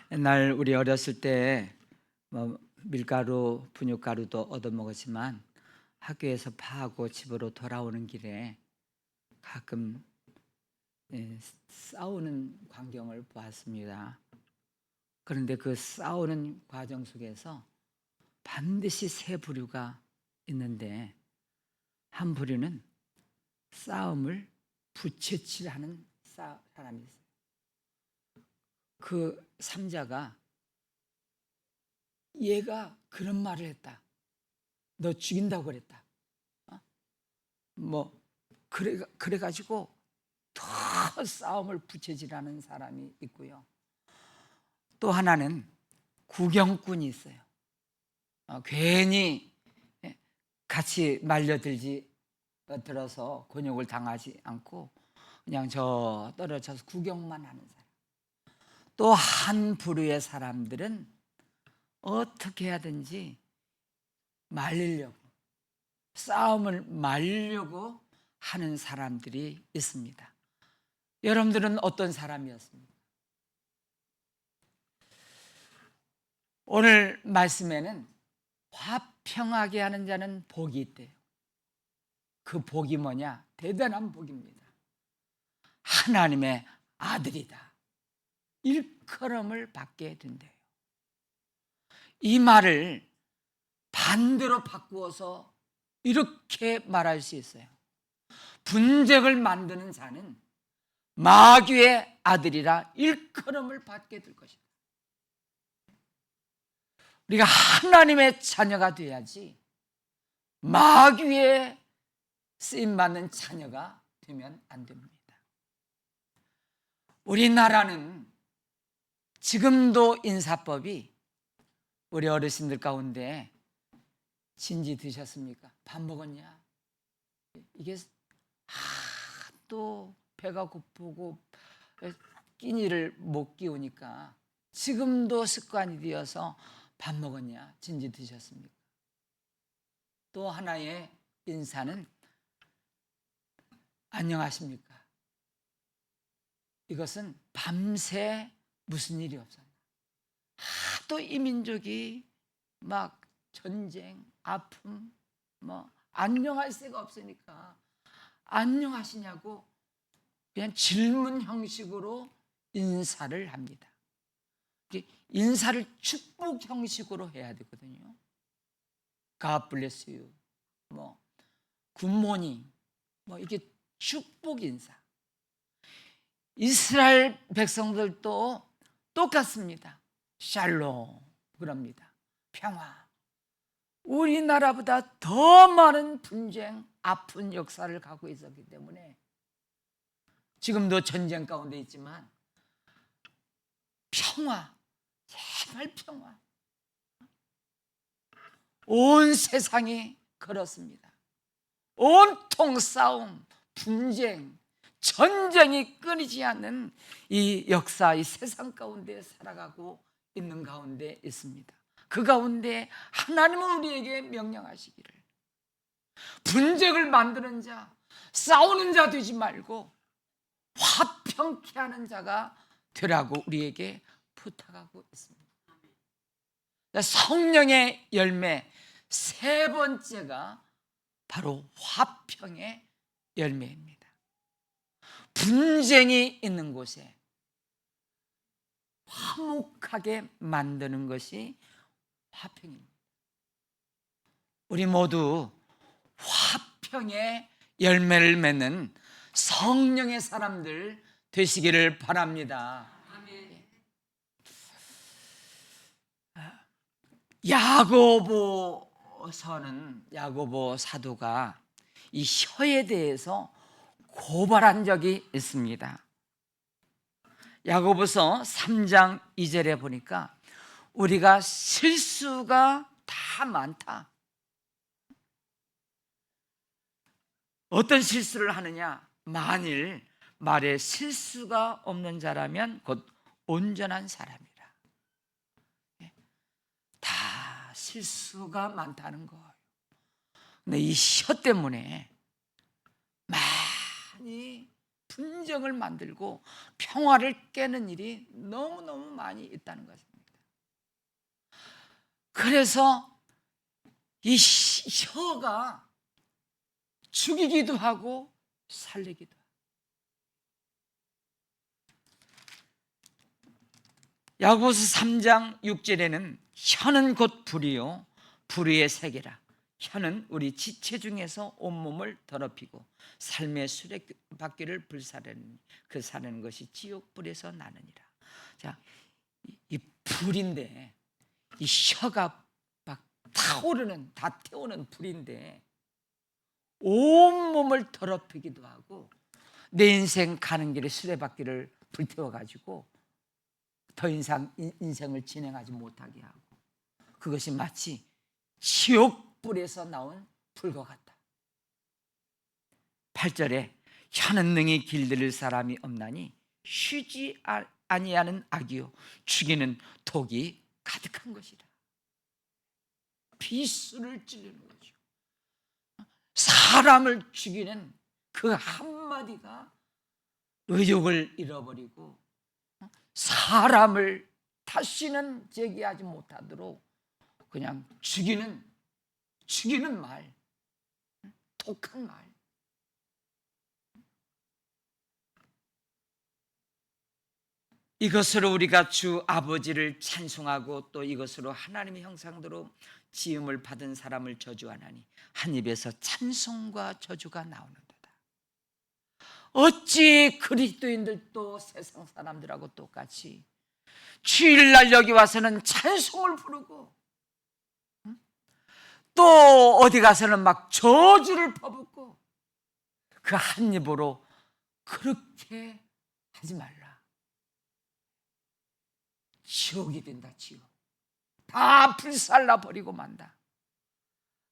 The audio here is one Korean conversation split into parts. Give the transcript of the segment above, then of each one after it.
옛날 우리 어렸을 때 밀가루, 분유가루도 얻어먹었지만 학교에서 파하고 집으로 돌아오는 길에 가끔 싸우는 광경을 보았습니다. 그런데 그 싸우는 과정 속에서 반드시 세 부류가 있는데, 한 부류는 싸움을 부채질하는 사람이 있어요. 그 삼자가 얘가 그런 말을 했다, 너 죽인다고 그랬다, 그래가지고 더 싸움을 부채질하는 사람이 있고요. 또 하나는 구경꾼이 있어요. 괜히 같이 들어서 곤욕을 당하지 않고 그냥 저 떨어져서 구경만 하는 사람. 또 한 부류의 사람들은 어떻게 해야든지 싸움을 말리려고 하는 사람들이 있습니다. 여러분들은 어떤 사람이었습니까? 오늘 말씀에는 화평하게 하는 자는 복이 있대요. 그 복이 뭐냐? 대단한 복입니다. 하나님의 아들이다, 일컬음을 받게 된대요. 이 말을 반대로 바꾸어서 이렇게 말할 수 있어요. 분쟁을 만드는 자는 마귀의 아들이라 일컬음을 받게 될 것이다. 우리가 하나님의 자녀가 돼야지 마귀의 쓰임받는 자녀가 되면 안 됩니다. 우리나라는 지금도 인사법이, 우리 어르신들 가운데 진지 드셨습니까? 밥 먹었냐? 이게 또 배가 고프고 끼니를 못 끼우니까 지금도 습관이 되어서 밥 먹었냐? 진지 드셨습니까? 또 하나의 인사는 안녕하십니까? 이것은 밤새 무슨 일이 없었나, 하도 이 민족이 막 전쟁, 아픔, 안녕할 새가 없으니까 안녕하시냐고 그냥 질문 형식으로 인사를 합니다. 인사를 축복 형식으로 해야 되거든요. God bless you, 굿모닝, 이게 축복 인사. 이스라엘 백성들도 똑같습니다. 샬롬 그럽니다. 평화. 우리나라보다 더 많은 분쟁, 아픈 역사를 갖고 있었기 때문에 지금도 전쟁 가운데 있지만 평화, 제발 평화. 온 세상이 그렇습니다. 온통 싸움, 분쟁, 전쟁이 끊이지 않는 이 역사, 이 세상 가운데 살아가고 있는 가운데 있습니다. 그 가운데 하나님은 우리에게 명령하시기를, 분쟁을 만드는 자, 싸우는 자 되지 말고 화평케 하는 자가 되라고 우리에게 부탁하고 있습니다. 성령의 열매 세 번째가 바로 화평의 열매입니다. 분쟁이 있는 곳에 화목하게 만드는 것이 화평입니다. 우리 모두 화평의 열매를 맺는 성령의 사람들 되시기를 바랍니다. 야고보 사도가 이 혀에 대해서 고발한 적이 있습니다. 야고보서 3장 2절에 보니까 우리가 실수가 다 많다. 어떤 실수를 하느냐? 만일 말에 실수가 없는 자라면 곧 온전한 사람이라. 다 실수가 많다는 거예요. 근데 이 혀 때문에 많이 분쟁을 만들고 평화를 깨는 일이 너무너무 많이 있다는 것입니다. 그래서 이 혀가 죽이기도 하고 살리기도 하고. 야고보서 3장 6절에는 혀는 곧 불이요 불의의 세계라. 혀는 우리 지체 중에서 온몸을 더럽히고 삶의 수레바퀴를 불사르는 그 사는 것이 지옥불에서 나느니라. 자, 이 불인데, 이 혀가 막 타오르는, 다 태우는 불인데 온몸을 더럽히기도 하고 내 인생 가는 길에 수레바퀴를 불태워가지고 더 이상 인생을 진행하지 못하게 하고, 그것이 마치 지옥불에서 나온 불과 같다. 8절에 혀는 능히 길들일 사람이 없나니 쉬지 아니하는 악이요 죽이는 독이 가득한 것이라. 비수를 찌르는 거죠. 사람을 죽이는 그 한마디가 의욕을 잃어버리고 사람을 다시는 제기하지 못하도록 그냥 죽이는 말, 독한 말. 이것으로 우리가 주 아버지를 찬송하고 또 이것으로 하나님의 형상대로 지음을 받은 사람을 저주하나니 한 입에서 찬송과 저주가 나오는도다. 어찌 그리스도인들도 세상 사람들하고 똑같이 주일날 여기 와서는 찬송을 부르고 또 어디 가서는 막 저주를 퍼붓고 그 한 입으로 그렇게 하지 말라. 지옥이 된다. 지옥. 다 불살라 버리고 만다.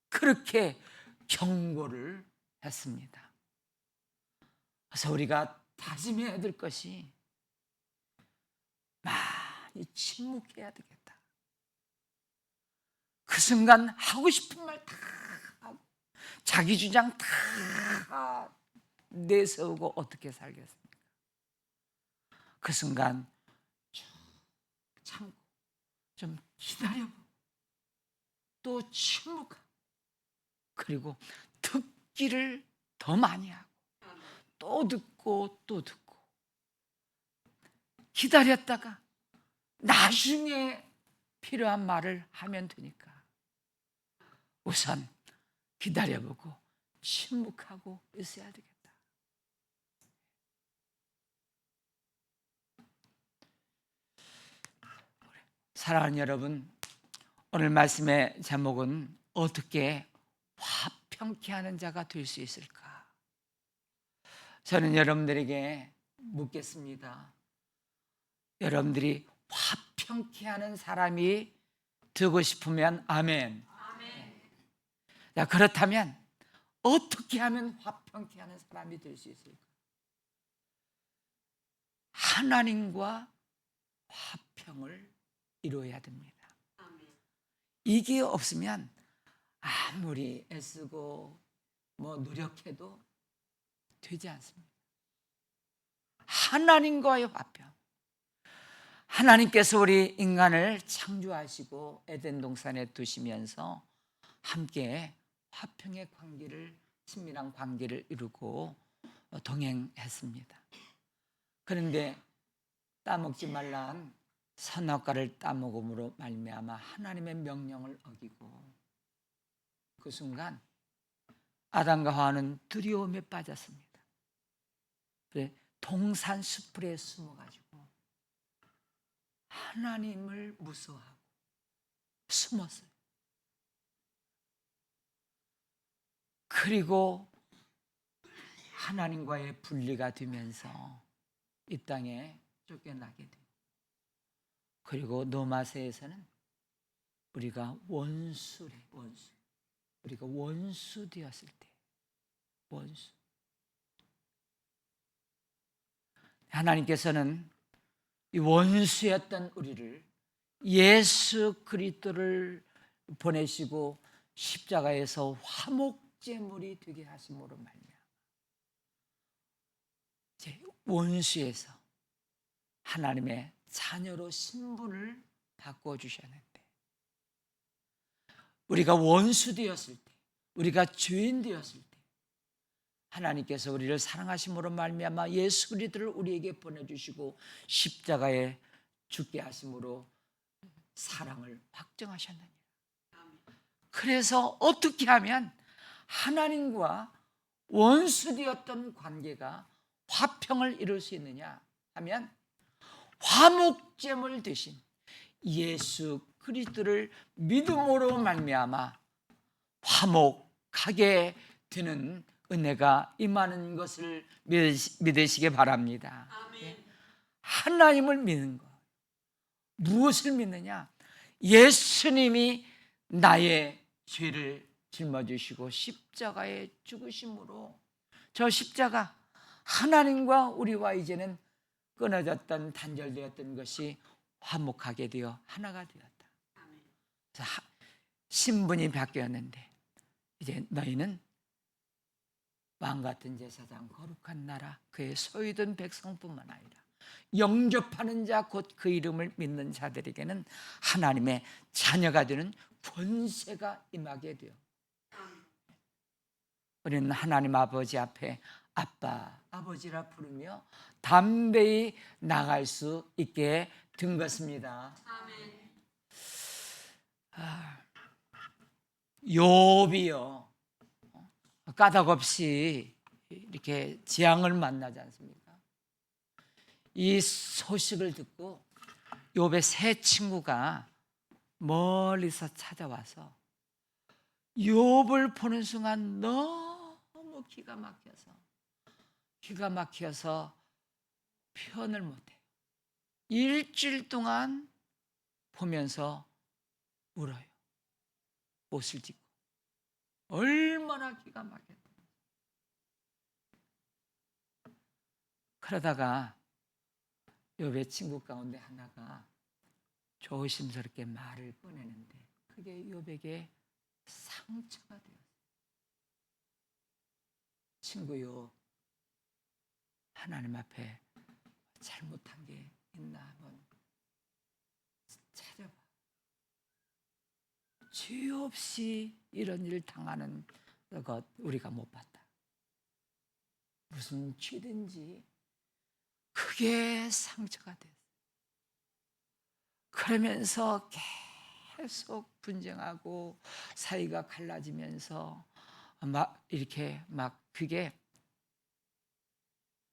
그렇게 경고를 했습니다. 그래서 우리가 다짐해야 될 것이 많이 침묵해야 되겠다. 그 순간 하고 싶은 말 다 하고 자기 주장 다 내세우고 어떻게 살겠습니까? 그 순간 참고 좀 기다려보고 또 침묵하고 그리고 듣기를 더 많이 하고 또 듣고 또 듣고 기다렸다가 나중에 필요한 말을 하면 되니까 우선 기다려보고 침묵하고 있어야 되겠다. 사랑하는 여러분, 오늘 말씀의 제목은 어떻게 화평케 하는 자가 될 수 있을까? 저는 여러분들에게 묻겠습니다. 여러분들이 화평케 하는 사람이 되고 싶으면 아멘. 자, 그렇다면 어떻게 하면 화평케 하는 사람이 될 수 있을까? 하나님과 화평을 이루어야 됩니다. 이게 없으면 아무리 애쓰고 노력해도 되지 않습니다. 하나님과의 화평. 하나님께서 우리 인간을 창조하시고 에덴 동산에 두시면서 함께 화평의 관계를, 친밀한 관계를 이루고 동행했습니다. 그런데 따먹지 말란 선악과를 따먹음으로 말미암아 하나님의 명령을 어기고 그 순간 아담과 하와는 두려움에 빠졌습니다. 그래 동산 수풀에 숨어가지고 하나님을 무서워하고 숨었어요. 그리고 하나님과의 분리가 되면서 이 땅에 쫓겨나게 돼요. 그리고 노마세에서는 우리가 원수래, 원수. 우리가 원수 되었을 때, 원수. 하나님께서는 이 원수였던 우리를 예수 그리스도를 보내시고 십자가에서 화목제물이 되게 하심으로 말미암아 이제 원수에서 하나님의 자녀로 신분을 바꾸어 주셨는데, 우리가 원수 되었을 때, 우리가 죄인 되었을 때 하나님께서 우리를 사랑하심으로 말미암아 예수 그리스도를 우리에게 보내주시고 십자가에 죽게 하심으로 사랑을 확정하셨느니라. 그래서 어떻게 하면 하나님과 원수 되었던 관계가 화평을 이룰 수 있느냐 하면, 화목제물 되신 예수 그리스도를 믿음으로 말미암아 화목하게 되는 은혜가 임하는 것을 믿으시기 바랍니다. 아멘. 하나님을 믿는 것, 무엇을 믿느냐? 예수님이 나의 죄를 짊어지시고 십자가에 죽으심으로 저 십자가, 하나님과 우리와 이제는 끊어졌던, 단절되었던 것이 화목하게 되어 하나가 되었다. 그래서 신분이 바뀌었는데 이제 너희는 왕같은 제사장, 거룩한 나라, 그의 소유된 백성뿐만 아니라 영접하는 자, 곧 그 이름을 믿는 자들에게는 하나님의 자녀가 되는 권세가 임하게 되어 우리는 하나님 아버지 앞에 아빠, 아버지라 부르며 담대히 나갈 수 있게 된 것입니다. 욥이요, 까닭없이 이렇게 재앙을 만나지 않습니까? 이 소식을 듣고 욥의 세 친구가 멀리서 찾아와서 욥을 보는 순간 너무 기가 막혀서 표현을 못해요. 일주일 동안 보면서 울어요. 옷을 찢고. 얼마나 기가 막혔다. 그러다가 욥의 친구 가운데 하나가 조심스럽게 말을 꺼내는데 그게 욥에게 상처가 되었어요. 친구 욥, 하나님 앞에 잘못한 게 있나 한번 찾아봐. 죄 없이 이런 일 당하는 것 우리가 못 봤다. 무슨 죄든지 크게 상처가 됐어요. 그러면서 계속 분쟁하고 사이가 갈라지면서 이렇게 그게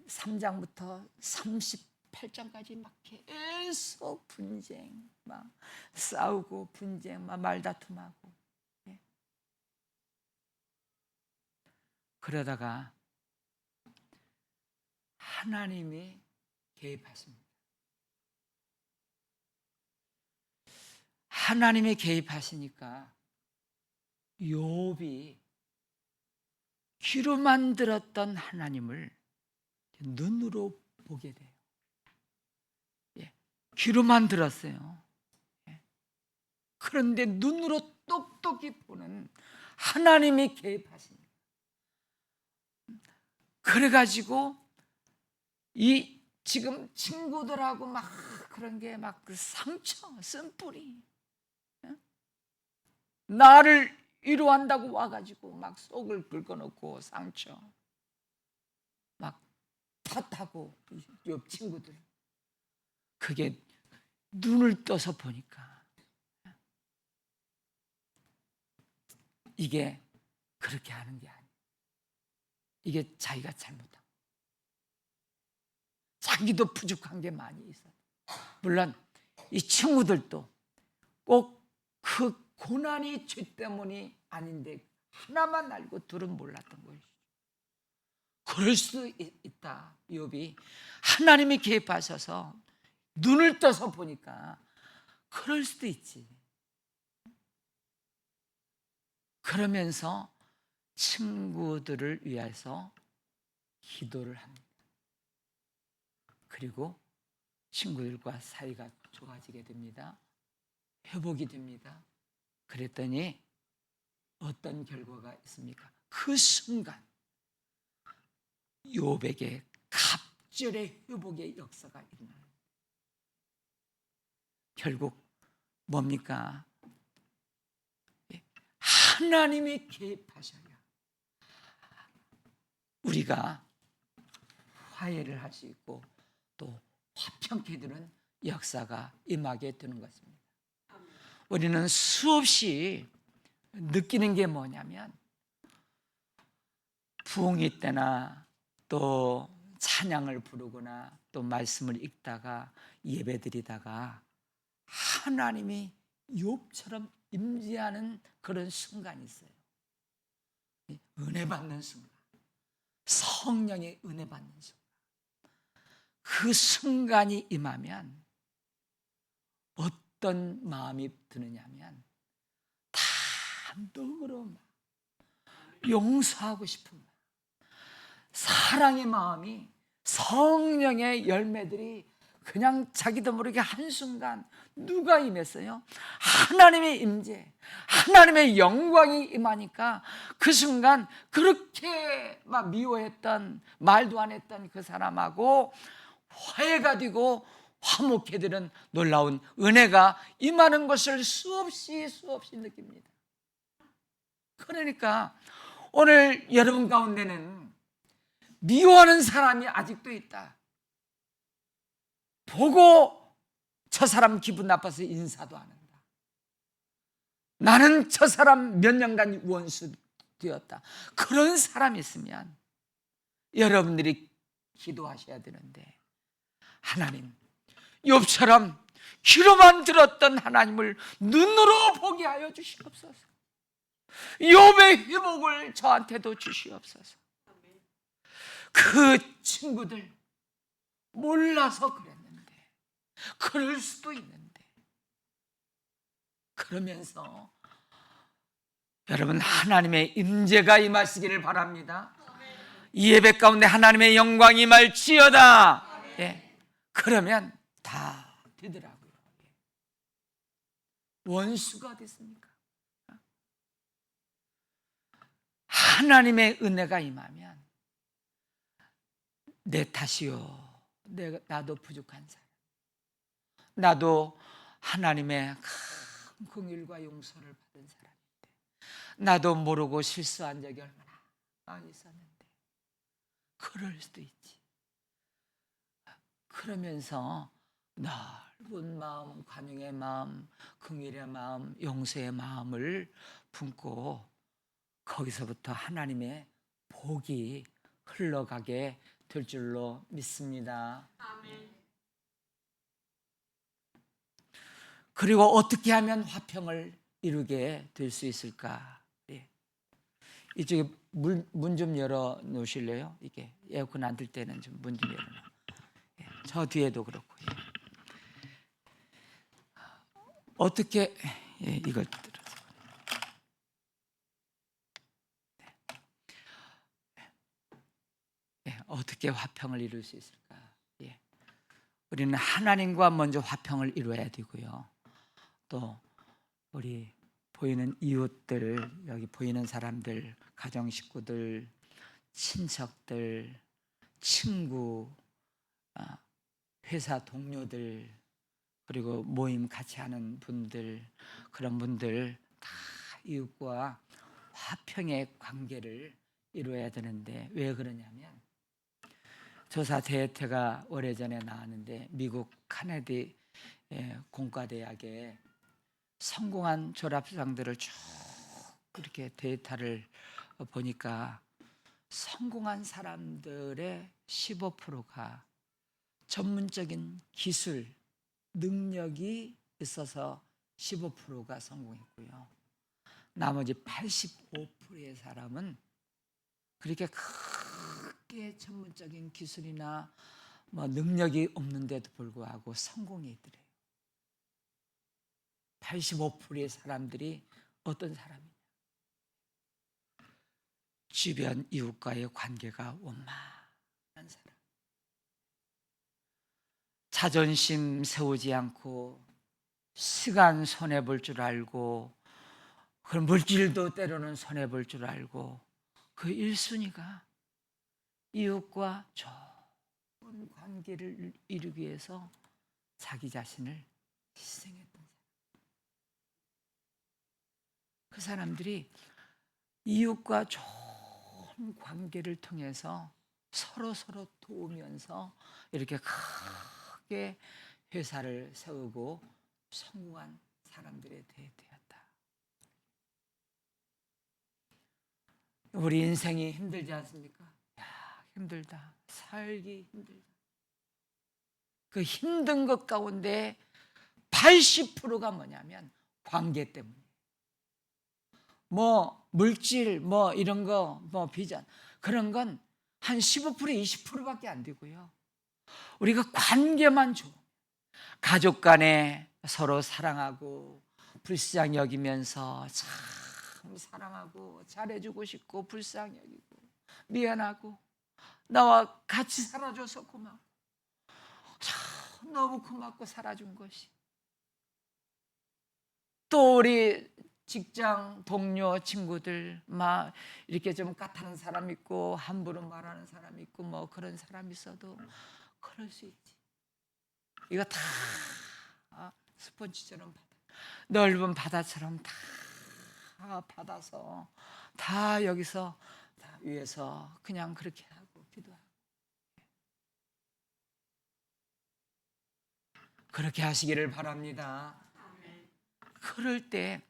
3장부터 38장까지 막 계속 분쟁, 막 싸우고 분쟁, 막 말다툼하고. 그러다가 하나님이 개입하십니다. 하나님이 개입하시니까 욥이 귀로만 들었던 하나님을 눈으로 보게 돼요. 귀로만 들었어요. 그런데 눈으로 똑똑히 보는 하나님이 개입하십니다. 그래가지고 이 지금 친구들하고 막 그런 게 막 그 상처, 쓴뿌리, 나를 위로한다고 와가지고 막 속을 긁어놓고 상처, 막 탓하고 옆 친구들. 그게 눈을 떠서 보니까 이게 그렇게 하는 게 아니에요. 이게 자기가 잘못한, 자기도 부족한 게 많이 있어요. 물론 이 친구들도 꼭 그 고난이 죄 때문이 아닌데 하나만 알고 둘은 몰랐던 것이죠. 그럴 수 있다. 욥이 하나님이 개입하셔서 눈을 떠서 보니까 그럴 수도 있지. 그러면서 친구들을 위해서 기도를 합니다. 그리고 친구들과 사이가 좋아지게 됩니다. 회복이 됩니다. 그랬더니 어떤 결과가 있습니까? 그 순간 욥에게 역절의 회복의 역사가 일어나요. 결국 뭡니까? 하나님이 개입하셔야 우리가 화해를 할 수 있고 또 화평케 되는 역사가 임하게 되는 것입니다. 우리는 수없이 느끼는 게 뭐냐면 부흥회 때나 또 찬양을 부르거나 또 말씀을 읽다가 예배드리다가 하나님이 욥처럼 임재하는 그런 순간이 있어요. 은혜 받는 순간, 성령의 은혜 받는 순간. 그 순간이 임하면 어떤 마음이 드느냐면 단독으로 용서하고 싶은 마음, 사랑의 마음이, 성령의 열매들이 그냥 자기도 모르게 한순간 누가 임했어요? 하나님의 임재, 하나님의 영광이 임하니까 그 순간 그렇게 막 미워했던, 말도 안 했던 그 사람하고 화해가 되고 화목해 되는 놀라운 은혜가 임하는 것을 수없이 느낍니다. 그러니까 오늘 여러분 가운데는 미워하는 사람이 아직도 있다. 보고 저 사람 기분 나빠서 인사도 안 한다. 나는 저 사람 몇 년간 원수 되었다. 그런 사람이 있으면 여러분들이 기도하셔야 되는데, 하나님, 욥처럼 귀로만 들었던 하나님을 눈으로 보게 하여 주시옵소서. 욥의 회복을 저한테도 주시옵소서. 그 친구들 몰라서 그랬는데, 그럴 수도 있는데, 그러면서 여러분 하나님의 임재가 임하시기를 바랍니다. 이 예배 가운데 하나님의 영광이 임할지어다. 예. 그러면 다 되더라고요. 원수가 됐습니까? 하나님의 은혜가 임하면 내 탓이요, 나도 부족한 사람, 나도 하나님의 큰 긍휼과 용서를 받은 사람인데, 나도 모르고 실수한 적이 얼마나 많이 있었는데, 그럴 수도 있지. 그러면서 넓은 마음, 관용의 마음, 긍휼의 마음, 용서의 마음을 품고 거기서부터 하나님의 복이 흘러가게 될 줄로 믿습니다. 아멘. 그리고 어떻게 하면 화평을 이루게 될 수 있을까? 예. 이쪽에 문 좀 열어 놓으실래요? 이게 에어컨 안 틀 때는 좀 문 좀 열어 놓으세요. 예. 저 뒤에도 그렇고. 예. 어떻게, 예, 이걸 들어서. 예, 어떻게 화평을 이룰 수 있을까? 예. 우리는 하나님과 먼저 화평을 이루어야 되고요. 또 우리 보이는 이웃들, 여기 보이는 사람들, 가정 식구들, 친척들, 친구, 회사 동료들, 그리고 모임 같이 하는 분들, 그런 분들 다 이웃과 화평의 관계를 이루어야 되는데, 왜 그러냐면 조사 데이터가 오래전에 나왔는데 미국 카네디 공과대학에 성공한 졸업생들을 쭉 이렇게 데이터를 보니까 성공한 사람들의 15%가 전문적인 기술, 능력이 있어서 15%가 성공했고요. 나머지 85%의 사람은 그렇게 크게 전문적인 기술이나 능력이 없는데도 불구하고 성공했더래요. 85%의 사람들이 어떤 사람이냐? 주변 이웃과의 관계가 원만한 사람, 자존심 세우지 않고 시간 손해볼 줄 알고, 그 물질도 때로는 손해볼 줄 알고, 그 1순위가 이웃과 좋은 그런 관계를 이루기 위해서 자기 자신을 희생했던 사람. 그 사람들이 이웃과 좋은 관계를 통해서 서로 도우면서 이렇게 크게 회사를 세우고 성공한 사람들에 되었다. 우리 인생이 힘들지 않습니까? 야, 힘들다. 살기 힘들다. 그 힘든 것 가운데 80%가 뭐냐면 관계 때문에. 뭐 물질 뭐 이런 거 뭐 비전 그런 건 한 15% 20%밖에 안 되고요. 우리가 관계만 좋아. 가족 간에 서로 사랑하고 불쌍히 여기면서 참 사랑하고 잘해주고 싶고 불쌍히 여기고 미안하고 나와 같이 살아줘서 고마워. 참 너무 고맙고 살아준 것이. 또 우리 직장 동료 친구들 막 이렇게 좀 까다로운 사람 있고 함부로 말하는 사람 있고 뭐 그런 사람 있어도 그럴 수 있지. 이거 다 스펀지처럼 넓은 바다처럼 다 받아서 다 여기서 다 위에서 그냥 그렇게 하고 기도하고 그렇게 하시기를 바랍니다. 그럴 때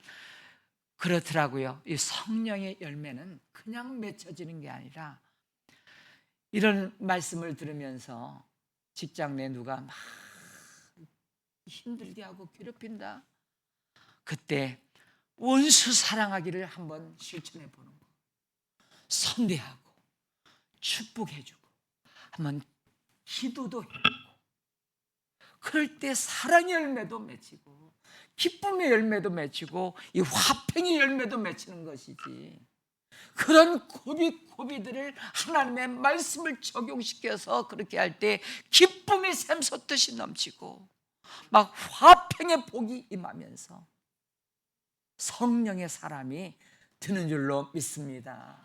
그렇더라고요. 이 성령의 열매는 그냥 맺혀지는 게 아니라 이런 말씀을 들으면서 직장 내 누가 막 힘들게 하고 괴롭힌다. 그때 원수 사랑하기를 한번 실천해 보는 거. 선대하고 축복해주고 한번 기도도 해보고 그럴 때 사랑의 열매도 맺히고 기쁨의 열매도 맺히고 이 화평의 열매도 맺히는 것이지. 그런 고비들을 하나님의 말씀을 적용시켜서 그렇게 할 때 기쁨이 샘솟듯이 넘치고 막 화평의 복이 임하면서 성령의 사람이 드는 줄로 믿습니다.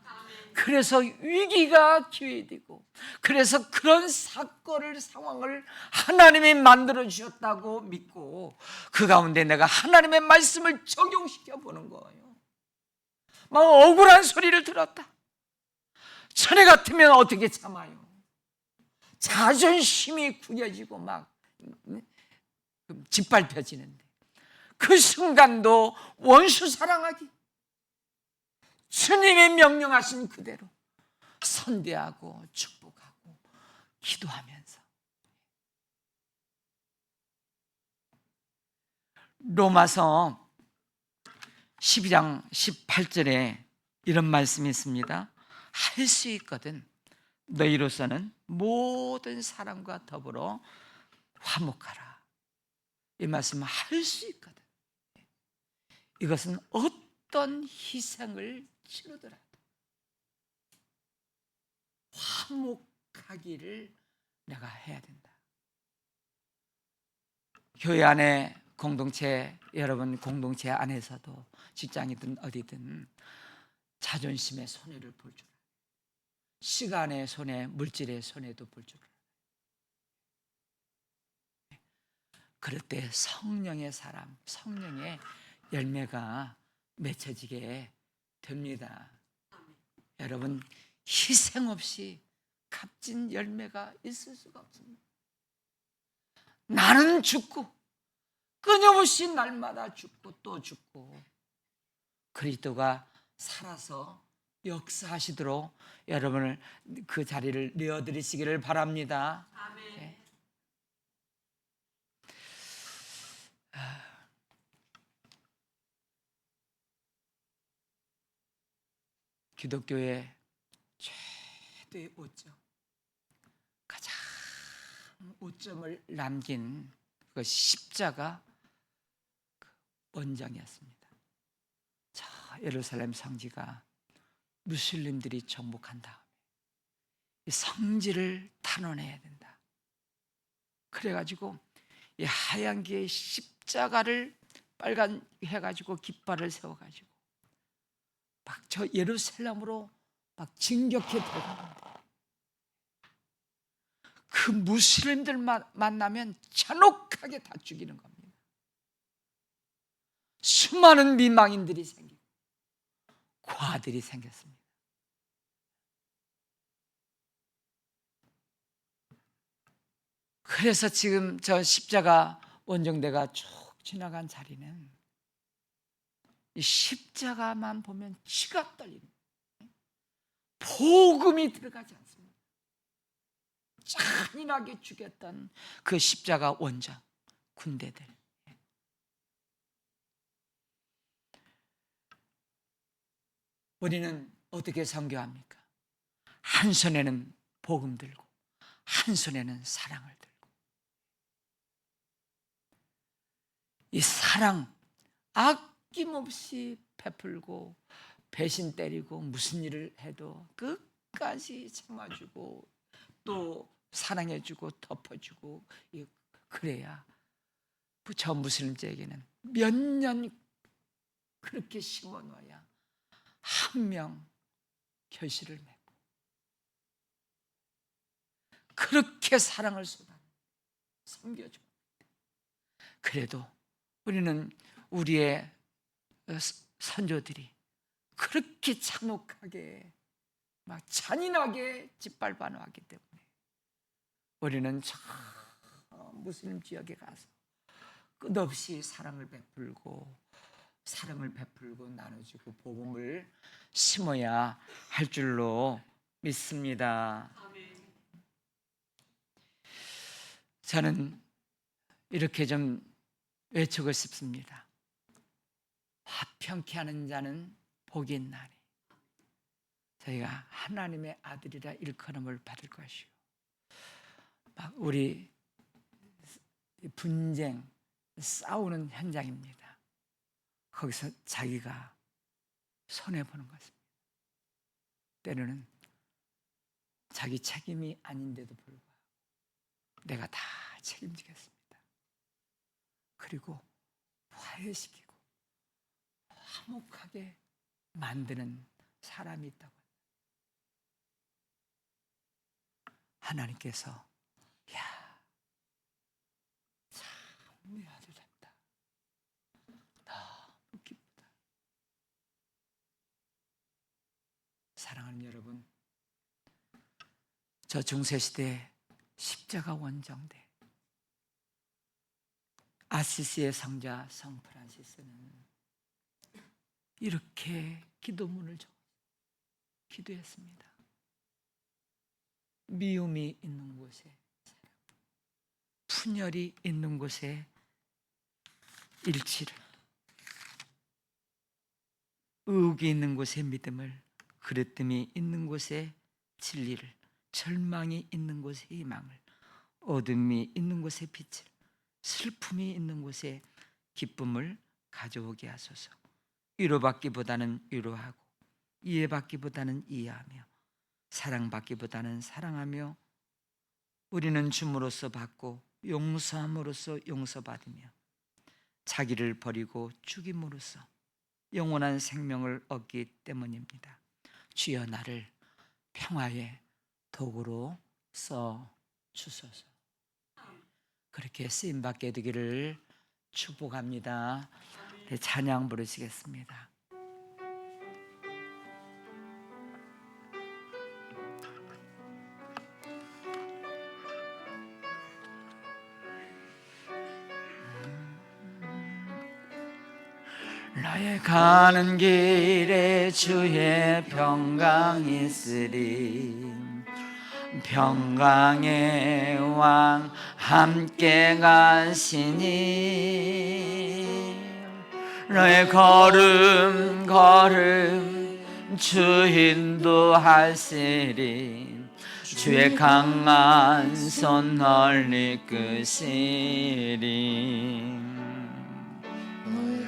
그래서 위기가 기회되고 그래서 그런 사건을 상황을 하나님이 만들어 주셨다고 믿고 그 가운데 내가 하나님의 말씀을 적용시켜 보는 거예요. 막 억울한 소리를 들었다. 전에 같으면 어떻게 참아요? 자존심이 구겨지고 막 짓밟혀지는데 그 순간도 원수 사랑하기 주님의 명령하신 그대로 선대하고 축복하고 기도하면서 로마서 12장 18절에 이런 말씀이 있습니다. 할 수 있거든 너희로서는 모든 사람과 더불어 화목하라. 이 말씀은 할 수 있거든. 이것은 어떤 희생을 치르더라도 화목하기를 내가 해야 된다. 교회 안에 공동체, 여러분 공동체 안에서도 직장이든 어디든 자존심의 손해를 볼 줄 알아요. 시간의 손해, 물질의 손해도 볼 줄 알아요. 그럴 때 성령의 사람, 성령의 열매가 맺혀지게 됩니다. 여러분 희생 없이 값진 열매가 있을 수가 없습니다. 나는 죽고 끊임없이 날마다 죽고 또 죽고 그리스도가 살아서 역사하시도록 여러분을 그 자리를 내어드리시기를 바랍니다. 네. 기독교의 최대의 오점, 가장 오점을 남긴 그 십자가 원정이었습니다. 저 예루살렘 성지가 무슬림들이 정복한 다음에 이 성지를 탄원해야 된다. 그래가지고 이 하얀 기의 십자가를 빨간 해가지고 깃발을 세워가지고 막 저 예루살렘으로 막 진격해 들어갑니다. 그 무슬림들 만나면 잔혹하게 다 죽이는 겁니다. 수많은 미망인들이 생기고 과들이 생겼습니다. 그래서 지금 저 십자가 원정대가 쭉 지나간 자리는 이 십자가만 보면 치가 떨립니다. 복음이 들어가지 않습니다. 잔인하게 죽였던 그 십자가 원정 군대들. 우리는 어떻게 선교합니까? 한 손에는 복음 들고 한 손에는 사랑을 들고, 이 사랑 아낌없이 베풀고 배신 때리고 무슨 일을 해도 끝까지 참아주고 또 사랑해주고 덮어주고, 그래야 저 무슬림들에게는 몇 년 그렇게 심어놓아야 한 명 결실을 맺고 그렇게 사랑을 쏟아 섬겨주고. 그래도 우리는 우리의 선조들이 그렇게 잔혹하게 막 잔인하게 짓밟아 놓았기 때문에 우리는 저 무슬림 지역에 가서 끝없이 사랑을 베풀고 나눠주고 복음을 심어야 할 줄로 믿습니다. 저는 이렇게 좀 외치고 싶습니다. 화평케 하는 자는 복이 있나니 저희가 하나님의 아들이라 일컬음을 받을 것이요. 막 우리 분쟁, 싸우는 현장입니다. 거기서 자기가 손해보는 것입니다. 때로는 자기 책임이 아닌데도 불구하고 내가 다 책임지겠습니다. 그리고 화해시키고 화목하게 만드는 사람이 있다고. 하나님께서 야, 참 내 아들 됐다, 너무 기쁘다. 사랑하는 여러분, 저 중세시대 십자가 원정대 아시시의 성자 성 프란시스는 이렇게 기도문을 적어서 기도했습니다. 미움이 있는 곳에 사랑, 분열이 있는 곳에 일치를, 의혹이 있는 곳에 믿음을, 그릇됨이 있는 곳에 진리를, 절망이 있는 곳에 희망을, 어둠이 있는 곳에 빛을, 슬픔이 있는 곳에 기쁨을 가져오게 하소서. 위로받기보다는 위로하고 이해받기보다는 이해하며 사랑받기보다는 사랑하며 우리는 줌으로써 받고 용서함으로써 용서받으며 자기를 버리고 죽임으로써 영원한 생명을 얻기 때문입니다. 주여 나를 평화의 도구로 써 주소서. 그렇게 쓰임받게 되기를 축복합니다. 네, 찬양 부르시겠습니다. 나의 가는 길에 주의 평강이 있으리. 평강의 왕 함께 가시니 너의 걸음 주 인도하시리. 주의 강한 손 널리 끄시리.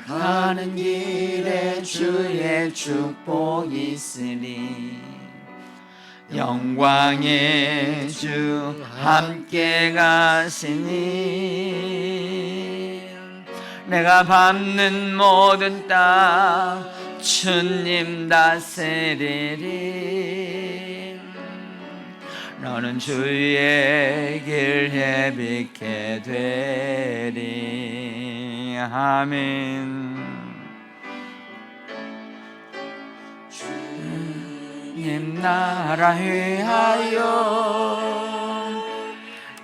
가는 길에 주의 축복이 있으니 영광의 주 함께 가시니 내가 밟는 모든 땅 주님 다스리리. 너는 주의 길 예비케 되리. 아멘. 주님 나라 위하여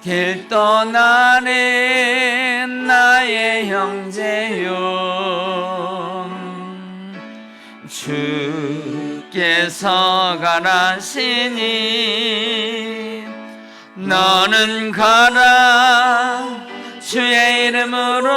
길 떠나는 나의 형제여, 주께서 가라시니 너는 가라. 주의 이름으로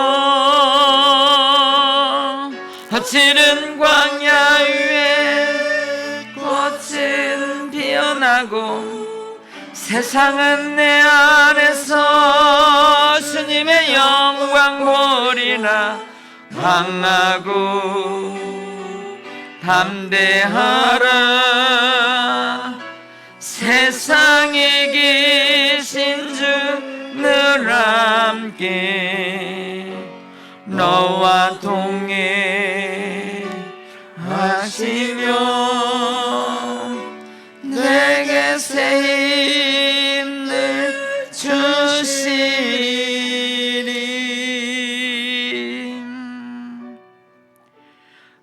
찌른 광야 위에 꽃은 피어나고 세상은 내 안에서 주님의 영광 보리라. 강하고 담대하라. 세상에 계신 주 늘 함께 너와 동행하시며 내게 새 힘을 주시리.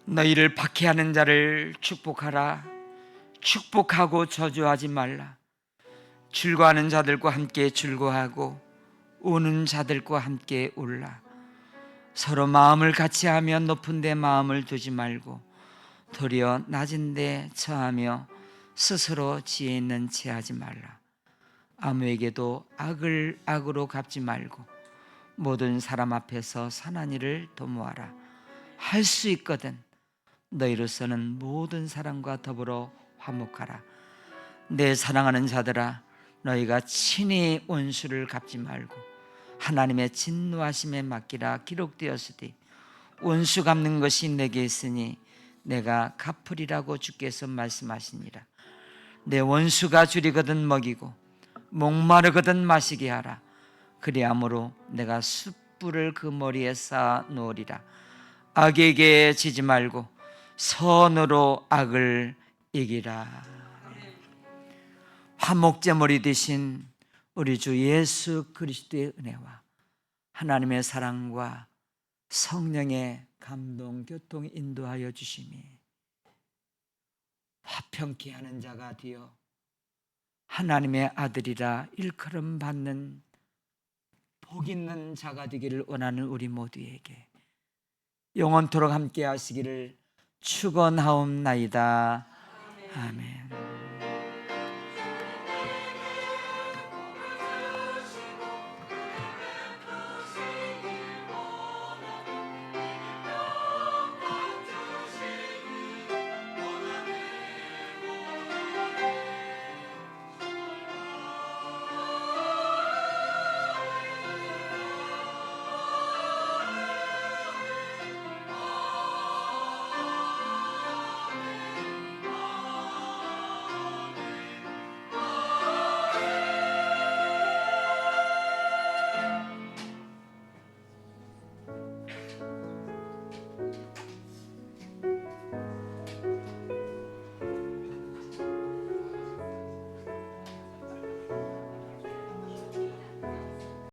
너희를 박해하는 자를 축복하라. 축복하고 저주하지 말라. 즐거워하는 자들과 함께 즐거워하고 우는 자들과 함께 울라. 서로 마음을 같이 하며 높은 데 마음을 두지 말고 도리어 낮은 데 처하며 스스로 지혜 있는 채 하지 말라. 아무에게도 악을 악으로 갚지 말고 모든 사람 앞에서 선한 일을 도모하라. 할 수 있거든 너희로서는 모든 사람과 더불어 화목하라. 내 사랑하는 자들아, 너희가 친히 원수를 갚지 말고 하나님의 진노하심에 맡기라. 기록되었으되 원수 갚는 것이 내게 있으니 내가 갚으리라고 주께서 말씀하시니라. 내 원수가 줄이거든 먹이고 목마르거든 마시게 하라. 그리함으로 내가 숯불을 그 머리에 쌓아 놓으리라. 악에게 지지 말고 선으로 악을 이기라. 화목제물이 되신 우리 주 예수 그리스도의 은혜와 하나님의 사랑과 성령의 감동, 교통 인도하여 주심이 화평케 하는 자가 되어 하나님의 아들이라 일컬음 받는 복 있는 자가 되기를 원하는 우리 모두에게 영원토록 함께 하시기를 축원하옵나이다. 아멘.